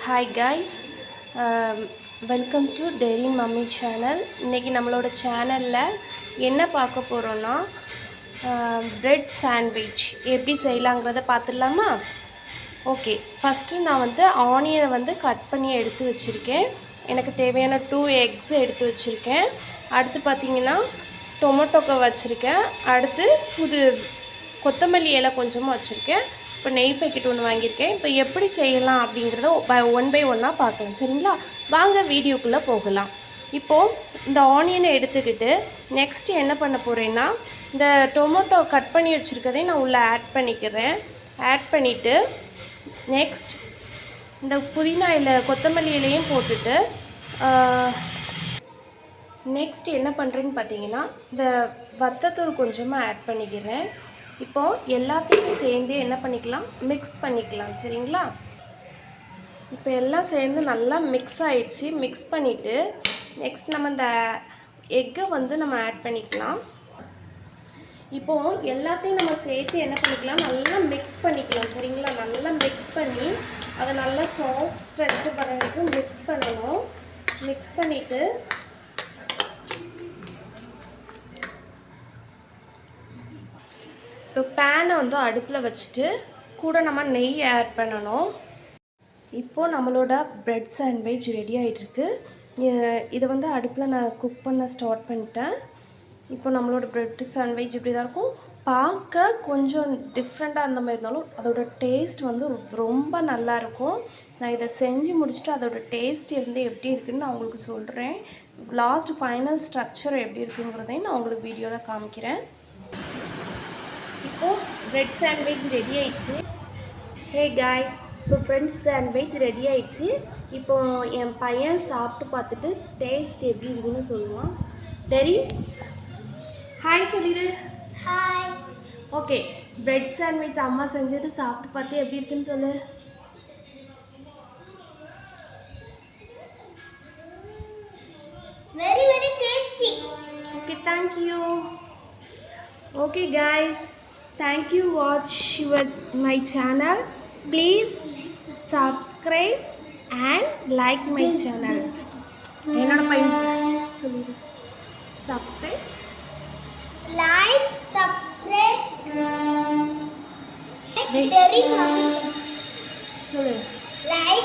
Hi guys, welcome to டெரின் mummy channel. இன்றைக்கி நம்மளோட சேனலில் என்ன பார்க்க போகிறோன்னா ப்ரெட் சாண்ட்விச் எப்படி செய்யலாங்கிறத பார்த்துடலாமா? ஓகே, ஃபஸ்ட்டு நான் ஆனியனை கட் பண்ணி எடுத்து வச்சுருக்கேன். எனக்கு தேவையான 2 எக்ஸ் எடுத்து வச்சுருக்கேன். அடுத்து பார்த்திங்கன்னா டொமேட்டோக்கை வச்சுருக்கேன். அடுத்து கொத்தமல்லி இலை கொஞ்சமாக வச்சுருக்கேன். இப்போ நெய் பேக்கெட் ஒன்று வாங்கியிருக்கேன். இப்போ எப்படி செய்யலாம் அப்படிங்கிறத ஒன் பை ஒன்னாக பார்க்கலாம். சரிங்களா? வாங்க வீடியோக்குள்ளே போகலாம். இப்போது இந்த ஆனியனை எடுத்துக்கிட்டு நெக்ஸ்ட்டு என்ன பண்ண போகிறேன்னா, இந்த டொமேட்டோ கட் பண்ணி வச்சுருக்கதையும் நான் உள்ளே ஆட் பண்ணிக்கிறேன். ஆட் பண்ணிவிட்டு நெக்ஸ்ட் இந்த புதினா இலை கொத்தமல்லி இலையும் போட்டுட்டு நெக்ஸ்ட் என்ன பண்ணுறேன்னு பார்த்தீங்கன்னா, இந்த வத்தத்தூள் கொஞ்சமாக ஆட் பண்ணிக்கிறேன். இப்போது எல்லாத்தையும் சேர்ந்து என்ன பண்ணிக்கலாம், மிக்ஸ் பண்ணிக்கலாம். சரிங்களா? இப்போ எல்லாம் சேர்ந்து நல்லா மிக்ஸ் ஆகிடுச்சு. மிக்ஸ் பண்ணிவிட்டு நெக்ஸ்ட் நம்ம இந்த எக்கை நம்ம ஆட் பண்ணிக்கலாம். இப்போது எல்லாத்தையும் நம்ம சேர்த்து என்ன பண்ணிக்கலாம், நல்லா மிக்ஸ் பண்ணிக்கலாம். சரிங்களா? நல்லா மிக்ஸ் பண்ணி அதை நல்லா சாஃப்ட் ஸ்ட்ரெச்சர் பண்ண வரைக்கும் மிக்ஸ் பண்ணணும். மிக்ஸ் பண்ணிவிட்டு இப்போ பேனை அடுப்பில் வச்சுட்டு கூட நம்ம நெய் ஆட் பண்ணணும். இப்போது நம்மளோட ப்ரெட் சாண்ட்விச் ரெடி ஆகிட்டுருக்கு. இதை அடுப்பில் நான் குக் பண்ண ஸ்டார்ட் பண்ணிட்டேன். இப்போ நம்மளோட ப்ரெட் சாண்ட்விச் இப்படி தான் இருக்கும். பார்க்க கொஞ்சம் டிஃப்ரெண்ட்டாக அந்த மாதிரி இருந்தாலும் அதோட டேஸ்ட் ரொம்ப நல்லாயிருக்கும். நான் இதை செஞ்சு முடிச்சுட்டு அதோட டேஸ்ட் எப்படி இருக்குதுன்னு நான் உங்களுக்கு சொல்கிறேன். லாஸ்ட் ஃபைனல் ஸ்ட்ரக்சர் எப்படி இருக்குங்கிறதையும் நான் உங்களுக்கு வீடியோவில் காமிக்கிறேன். இப்போது ப்ரெட் சாண்ட்விச் ரெடி ஆயிடுச்சு. ஹே காய்ஸ், இப்போ ப்ரெட் சாண்ட்விச் ரெடி ஆயிடுச்சு. இப்போது என் பையன் சாப்பிட்டு பார்த்துட்டு டேஸ்ட் எப்படி இருக்குன்னு சொல்லுவான். டெரி, ஹாய் சொல்லிடு. ஹாய். ஓகே, ப்ரெட் சாண்ட்விச் அம்மா செஞ்சது சாப்பிட்டு பார்த்து எப்படி இருக்குன்னு சொல்லு. Very very tasty. Okay, thank you. Okay guys, thank you watch my channel. Please subscribe and like my channel. என்னோட பையன் சொல்லுங்க. Subscribe, like, subscribe. டெரின் மம்மி சொல்லு. Like,